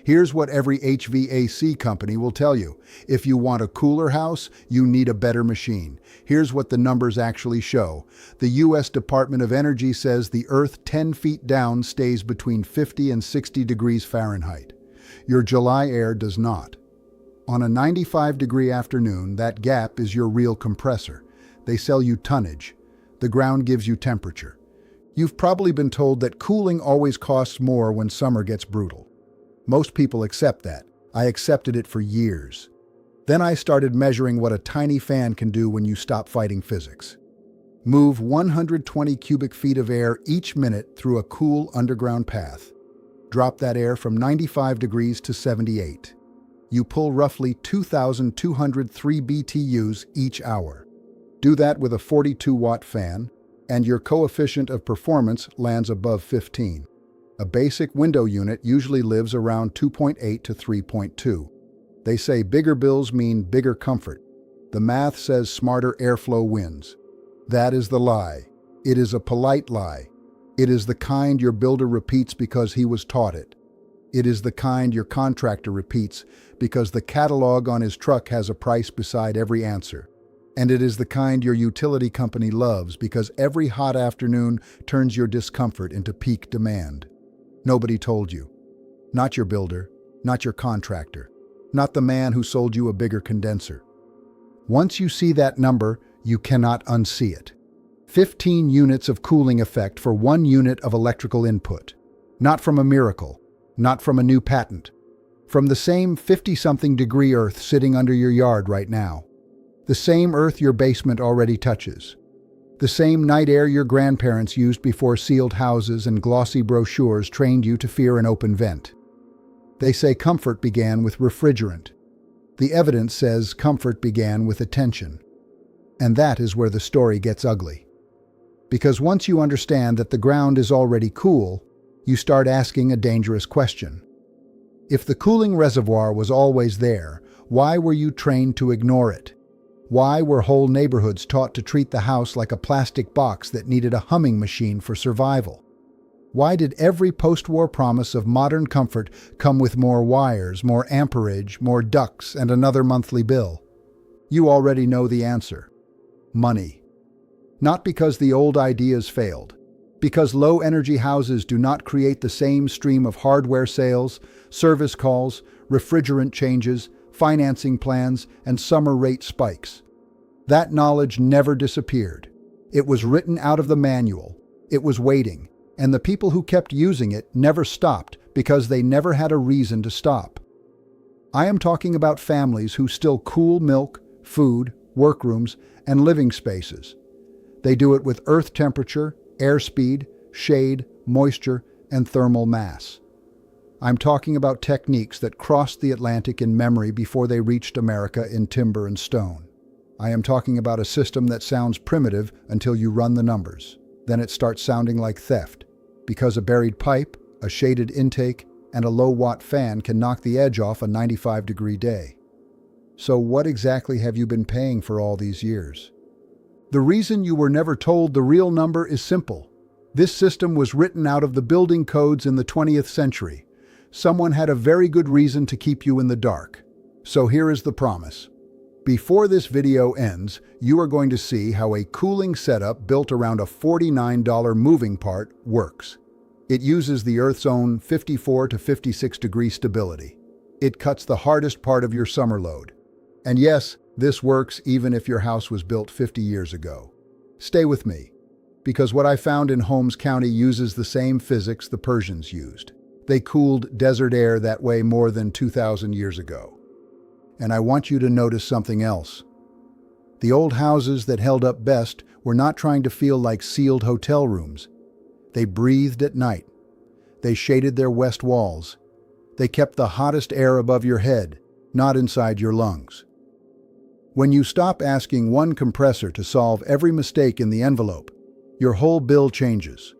Here's what every HVAC company will tell you. If you want a cooler house, you need a better machine. Here's what the numbers actually show. The U.S. Department of Energy says the Earth 10 feet down stays between 50 and 60 degrees Fahrenheit. Your July air does not. On a 95-degree afternoon, that gap is your real compressor. They sell you tonnage. The ground gives you temperature. You've probably been told that cooling always costs more when summer gets brutal. Most people accept that. I accepted it for years. Then I started measuring what a tiny fan can do when you stop fighting physics. Move 120 cubic feet of air each minute through a cool underground path. Drop that air from 95 degrees to 78. You pull roughly 2,203 BTUs each hour. Do that with a 42-watt fan, and your coefficient of performance lands above 15. A basic window unit usually lives around 2.8 to 3.2. They say bigger bills mean bigger comfort. The math says smarter airflow wins. That is the lie. It is a polite lie. It is the kind your builder repeats because he was taught it. It is the kind your contractor repeats because the catalog on his truck has a price beside every answer. And it is the kind your utility company loves because every hot afternoon turns your discomfort into peak demand. Nobody told you. Not your builder, not your contractor, not the man who sold you a bigger condenser. Once you see that number, you cannot unsee it. 15 units of cooling effect for 1 unit of electrical input. Not from a miracle, not from a new patent. From the same 50-something degree Earth sitting under your yard right now. The same Earth your basement already touches. The same night air your grandparents used before sealed houses and glossy brochures trained you to fear an open vent. They say comfort began with refrigerant. The evidence says comfort began with attention. And that is where the story gets ugly. Because once you understand that the ground is already cool, you start asking a dangerous question. If the cooling reservoir was always there, why were you trained to ignore it? Why were whole neighborhoods taught to treat the house like a plastic box that needed a humming machine for survival? Why did every post-war promise of modern comfort come with more wires, more amperage, more ducts, and another monthly bill? You already know the answer. Money. Not because the old ideas failed. Because low-energy houses do not create the same stream of hardware sales, service calls, refrigerant changes, financing plans, and summer rate spikes. That knowledge never disappeared. It was written out of the manual. It was waiting, and the people who kept using it never stopped because they never had a reason to stop. I am talking about families who still cool milk, food, workrooms, and living spaces. They do it with earth temperature, airspeed, shade, moisture, and thermal mass. I'm talking about techniques that crossed the Atlantic in memory before they reached America in timber and stone. I am talking about a system that sounds primitive until you run the numbers. Then it starts sounding like theft, because a buried pipe, a shaded intake, and a low-watt fan can knock the edge off a 95-degree day. So what exactly have you been paying for all these years? The reason you were never told the real number is simple. This system was written out of the building codes in the 20th century. Someone had a very good reason to keep you in the dark. So here is the promise. Before this video ends, you are going to see how a cooling setup built around a $49 moving part works. It uses the Earth's own 54 to 56 degree stability. It cuts the hardest part of your summer load. And yes, this works even if your house was built 50 years ago. Stay with me, because what I found in Holmes County uses the same physics the Persians used. They cooled desert air that way more than 2,000 years ago. And I want you to notice something else. The old houses that held up best were not trying to feel like sealed hotel rooms. They breathed at night. They shaded their west walls. They kept the hottest air above your head, not inside your lungs. When you stop asking one compressor to solve every mistake in the envelope, your whole bill changes.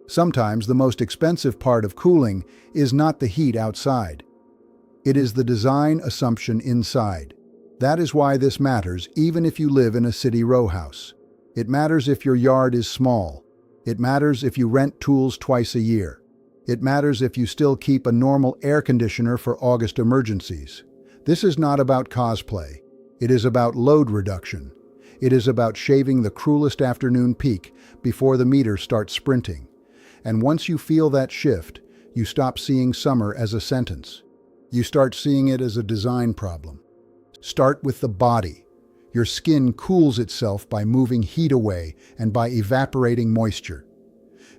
Sometimes the most expensive part of cooling is not the heat outside. It is the design assumption inside. That is why this matters even if you live in a city row house. It matters if your yard is small. It matters if you rent tools twice a year. It matters if you still keep a normal air conditioner for August emergencies. This is not about cosplay. It is about load reduction. It is about shaving the cruelest afternoon peak before the meter starts sprinting. And once you feel that shift, you stop seeing summer as a sentence. You start seeing it as a design problem. Start with the body. Your skin cools itself by moving heat away and by evaporating moisture.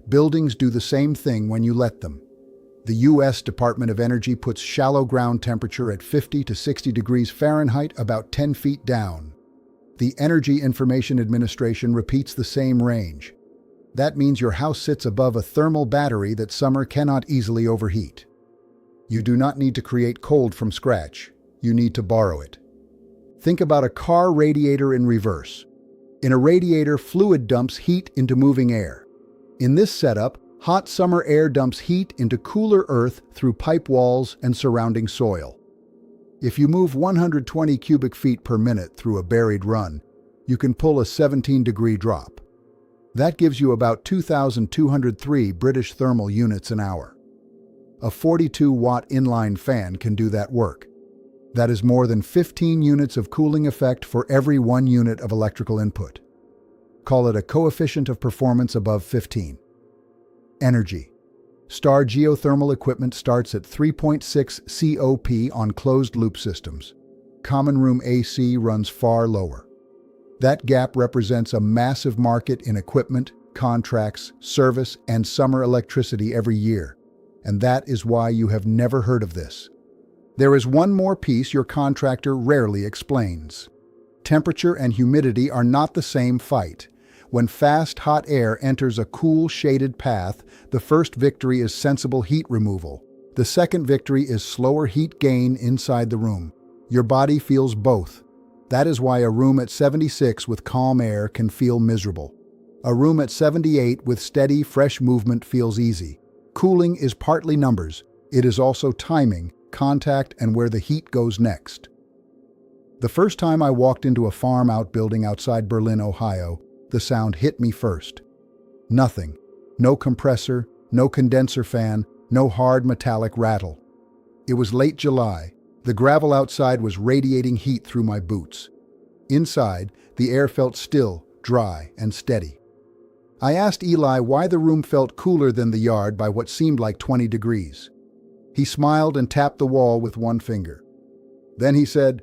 Buildings do the same thing when you let them. The U.S. Department of Energy puts shallow ground temperature at 50 to 60 degrees Fahrenheit about 10 feet down. The Energy Information Administration repeats the same range. That means your house sits above a thermal battery that summer cannot easily overheat. You do not need to create cold from scratch. You need to borrow it. Think about a car radiator in reverse. In a radiator, fluid dumps heat into moving air. In this setup, hot summer air dumps heat into cooler earth through pipe walls and surrounding soil. If you move 120 cubic feet per minute through a buried run, you can pull a 17-degree drop. That gives you about 2,203 British thermal units an hour. A 42-watt inline fan can do that work. That is more than 15 units of cooling effect for every 1 unit of electrical input. Call it a coefficient of performance above 15. Energy. Star geothermal equipment starts at 3.6 COP on closed-loop systems. Common room AC runs far lower. That gap represents a massive market in equipment, contracts, service, and summer electricity every year. And that is why you have never heard of this. There is one more piece your contractor rarely explains. Temperature and humidity are not the same fight. When fast, hot air enters a cool, shaded path, the first victory is sensible heat removal. The second victory is slower heat gain inside the room. Your body feels both. That is why a room at 76 with calm air can feel miserable. A room at 78 with steady, fresh movement feels easy. Cooling is partly numbers. It is also timing, contact, and where the heat goes next. The first time I walked into a farm outbuilding outside Berlin, Ohio, the sound hit me first. Nothing. No compressor, no condenser fan, no hard metallic rattle. It was late July. The gravel outside was radiating heat through my boots. Inside, the air felt still, dry, and steady. I asked Eli why the room felt cooler than the yard by what seemed like 20 degrees. He smiled and tapped the wall with one finger. Then he said,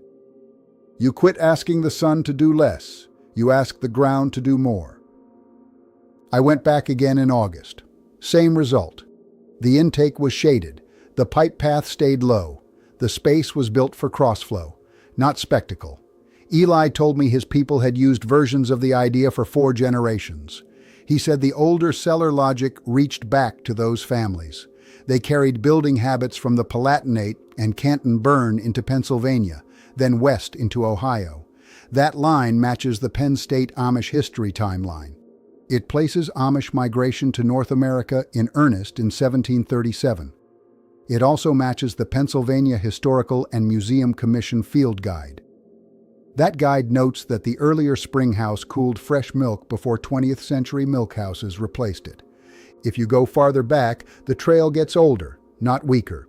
"You quit asking the sun to do less. You ask the ground to do more." I went back again in August. Same result. The intake was shaded. The pipe path stayed low. The space was built for crossflow, not spectacle. Eli told me his people had used versions of the idea for 4 generations. He said the older cellar logic reached back to those families. They carried building habits from the Palatinate and Canton Burn into Pennsylvania, then west into Ohio. That line matches the Penn State Amish history timeline. It places Amish migration to North America in earnest in 1737. It also matches the Pennsylvania Historical and Museum Commission Field Guide. That guide notes that the earlier spring house cooled fresh milk before 20th century milk houses replaced it. If you go farther back, the trail gets older, not weaker.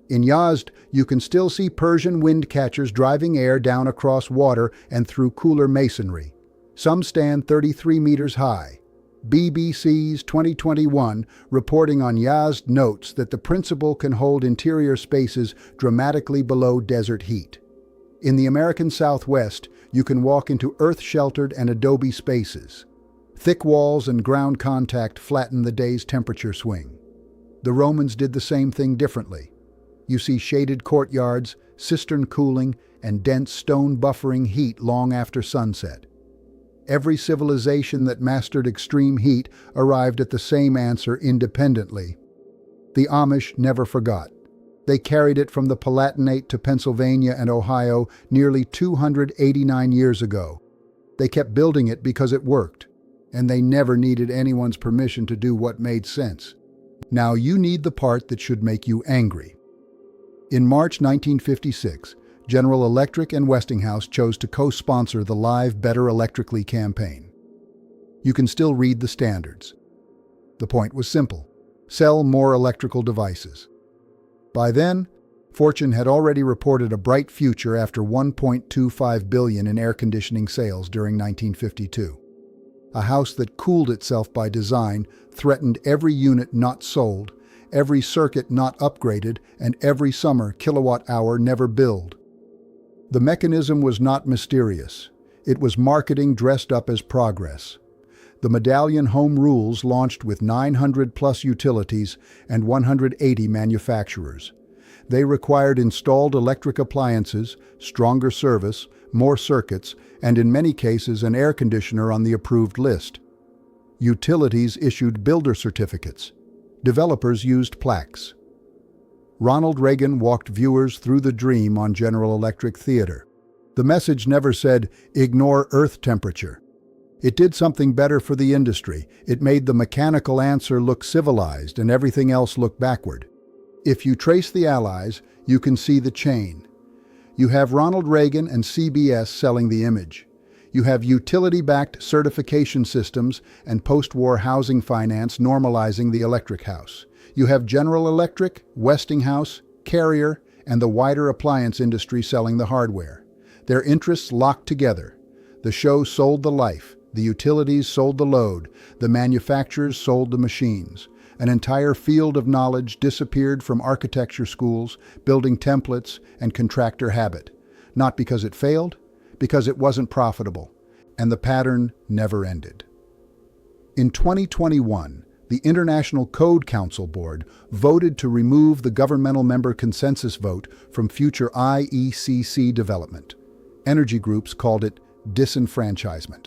In Yazd, you can still see Persian wind catchers driving air down across water and through cooler masonry. Some stand 33 meters high. BBC's 2021 reporting on Yazd notes that the principle can hold interior spaces dramatically below desert heat. In the American Southwest, you can walk into earth-sheltered and adobe spaces. Thick walls and ground contact flatten the day's temperature swing. The Romans did the same thing differently. You see shaded courtyards, cistern cooling, and dense stone buffering heat long after sunset. Every civilization that mastered extreme heat arrived at the same answer independently. The Amish never forgot. They carried it from the Palatinate to Pennsylvania and Ohio nearly 289 years ago. They kept building it because it worked, and they never needed anyone's permission to do what made sense. Now you need the part that should make you angry. In March 1956, General Electric and Westinghouse chose to co-sponsor the Live Better Electrically campaign. You can still read the standards. The point was simple. Sell more electrical devices. By then, Fortune had already reported a bright future after $1.25 billion in air conditioning sales during 1952. A house that cooled itself by design threatened every unit not sold, every circuit not upgraded, and every summer kilowatt-hour never billed. The mechanism was not mysterious. It was marketing dressed up as progress. The Medallion Home Rules launched with 900-plus utilities and 180 manufacturers. They required installed electric appliances, stronger service, more circuits, and in many cases an air conditioner on the approved list. Utilities issued builder certificates. Developers used plaques. Ronald Reagan walked viewers through the dream on General Electric Theater. The message never said, "Ignore Earth temperature." It did something better for the industry. It made the mechanical answer look civilized and everything else look backward. If you trace the allies, you can see the chain. You have Ronald Reagan and CBS selling the image. You have utility-backed certification systems and post-war housing finance normalizing the electric house. You have General Electric, Westinghouse, Carrier, and the wider appliance industry selling the hardware. Their interests locked together. The show sold the life, the utilities sold the load, the manufacturers sold the machines. An entire field of knowledge disappeared from architecture schools, building templates, and contractor habit. Not because it failed, because it wasn't profitable. And the pattern never ended. In 2021, the International Code Council Board voted to remove the governmental member consensus vote from future IECC development. Energy groups called it disenfranchisement.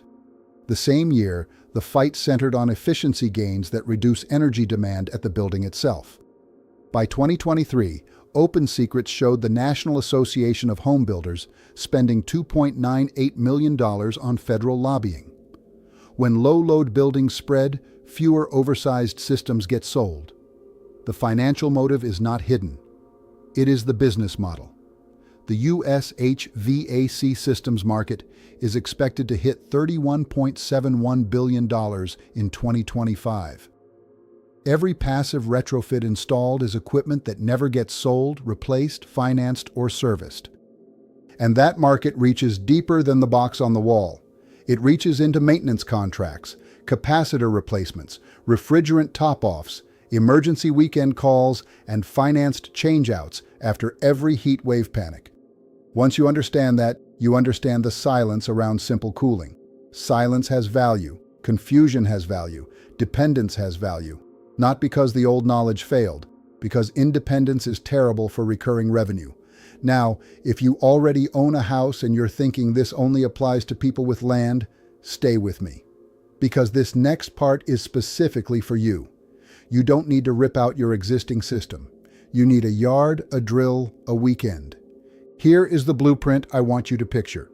The same year, the fight centered on efficiency gains that reduce energy demand at the building itself. By 2023, Open Secrets showed the National Association of Home Builders spending $2.98 million on federal lobbying. When low-load buildings spread, fewer oversized systems get sold. The financial motive is not hidden. It is the business model. The U.S. HVAC systems market is expected to hit $31.71 billion in 2025. Every passive retrofit installed is equipment that never gets sold, replaced, financed, or serviced. And that market reaches deeper than the box on the wall. It reaches into maintenance contracts, capacitor replacements, refrigerant top-offs, emergency weekend calls, and financed changeouts after every heat wave panic. Once you understand that, you understand the silence around simple cooling. Silence has value, confusion has value, dependence has value. Not because the old knowledge failed, because independence is terrible for recurring revenue. Now, if you already own a house and you're thinking this only applies to people with land, stay with me. Because this next part is specifically for you. You don't need to rip out your existing system. You need a yard, a drill, a weekend. Here is the blueprint I want you to picture.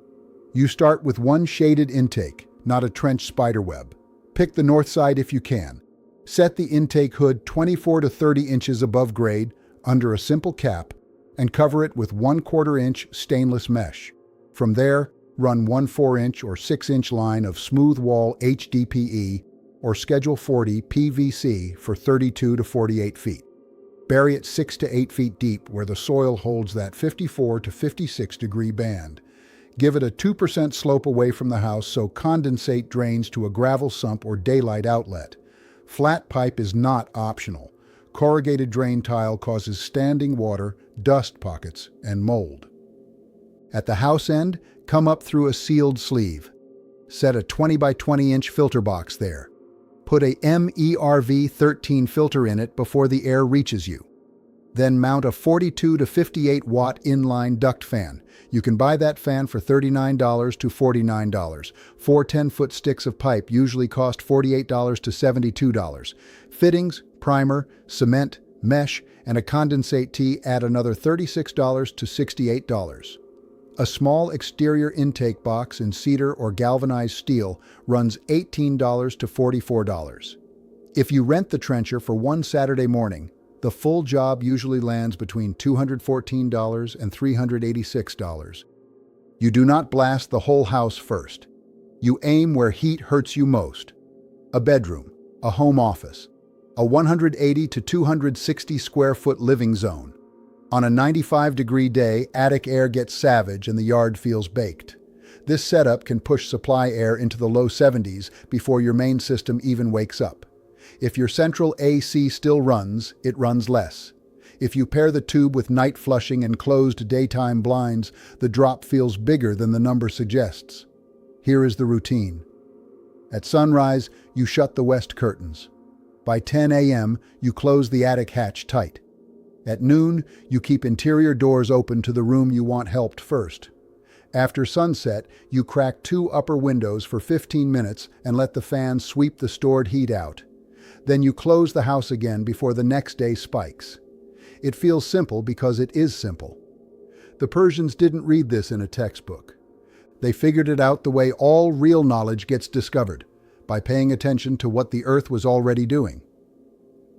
You start with one shaded intake, not a trench spiderweb. Pick the north side if you can. Set the intake hood 24 to 30 inches above grade, under a simple cap, and cover it with 1/4 inch stainless mesh. From there, run 1 4-inch or 6-inch line of smooth wall HDPE or Schedule 40 PVC for 32 to 48 feet. Bury it 6 to 8 feet deep where the soil holds that 54 to 56 degree band. Give it a 2% slope away from the house so condensate drains to a gravel sump or daylight outlet. Flat pipe is not optional. Corrugated drain tile causes standing water, dust pockets, and mold. At the house end, come up through a sealed sleeve. Set a 20 by 20 inch filter box there. Put a MERV 13 filter in it before the air reaches you. Then mount a 42 to 58 watt inline duct fan. You can buy that fan for $39 to $49. 4 10-foot sticks of pipe usually cost $48 to $72. Fittings, primer, cement, mesh, and a condensate tee add another $36 to $68. A small exterior intake box in cedar or galvanized steel runs $18 to $44. If you rent the trencher for one Saturday morning, the full job usually lands between $214 and $386. You do not blast the whole house first. You aim where heat hurts you most. A bedroom, a home office, A 180 to 260 square foot living zone. On a 95-degree day, attic air gets savage and the yard feels baked. This setup can push supply air into the low 70s before your main system even wakes up. If your central AC still runs, it runs less. If you pair the tube with night flushing and closed daytime blinds, the drop feels bigger than the number suggests. Here is the routine. At sunrise, you shut the west curtains. By 10 a.m., you close the attic hatch tight. At noon, you keep interior doors open to the room you want helped first. After sunset, you crack 2 upper windows for 15 minutes and let the fan sweep the stored heat out. Then you close the house again before the next day spikes. It feels simple because it is simple. The Persians didn't read this in a textbook. They figured it out the way all real knowledge gets discovered, by paying attention to what the earth was already doing.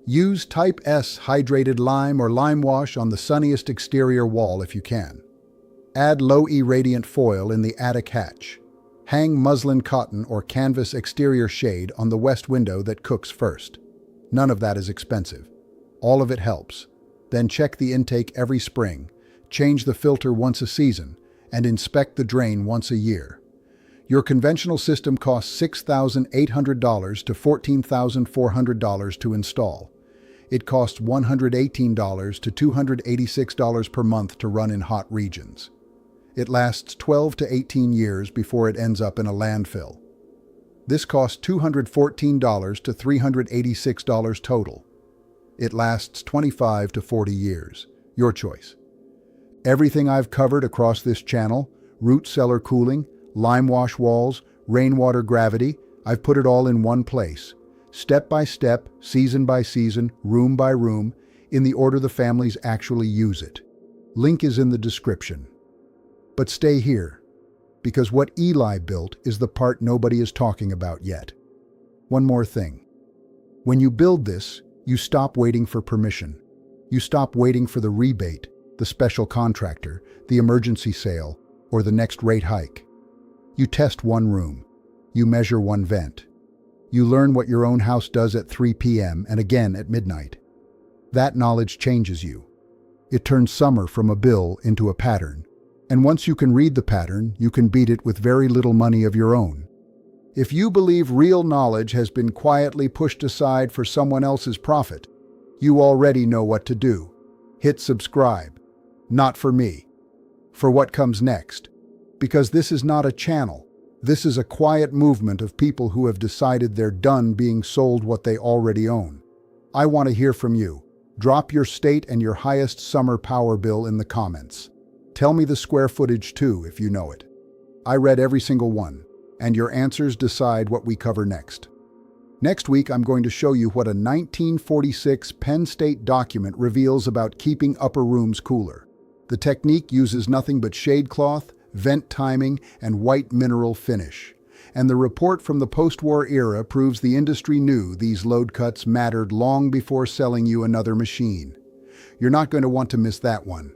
Use Type S hydrated lime or lime wash on the sunniest exterior wall if you can. Add low irradiant foil in the attic hatch. Hang muslin cotton or canvas exterior shade on the west window that cooks first. None of that is expensive. All of it helps. Then check the intake every spring, change the filter once a season, and inspect the drain once a year. Your conventional system costs $6,800 to $14,400 to install. It costs $118 to $286 per month to run in hot regions. It lasts 12 to 18 years before it ends up in a landfill. This costs $214 to $386 total. It lasts 25 to 40 years. Your choice. Everything I've covered across this channel, root cellar cooling, lime wash walls, rainwater gravity, I've put it all in one place. Step by step, season by season, room by room, in the order the families actually use it. Link is in the description. But stay here, because what Eli built is the part nobody is talking about yet. One more thing. When you build this, you stop waiting for permission. You stop waiting for the rebate, the special contractor, the emergency sale, or the next rate hike. You test one room. You measure one vent. You learn what your own house does at 3 p.m. and again at midnight. That knowledge changes you. It turns summer from a bill into a pattern. And once you can read the pattern, you can beat it with very little money of your own. If you believe real knowledge has been quietly pushed aside for someone else's profit, you already know what to do. Hit subscribe. Not for me. For what comes next. Because this is not a channel. This is a quiet movement of people who have decided they're done being sold what they already own. I want to hear from you. Drop your state and your highest summer power bill in the comments. Tell me the square footage too, if you know it. I read every single one, and your answers decide what we cover next. Next week, I'm going to show you what a 1946 Penn State document reveals about keeping upper rooms cooler. The technique uses nothing but shade cloth, vent timing, and white mineral finish. And the report from the post-war era proves the industry knew these load cuts mattered long before selling you another machine. You're not going to want to miss that one.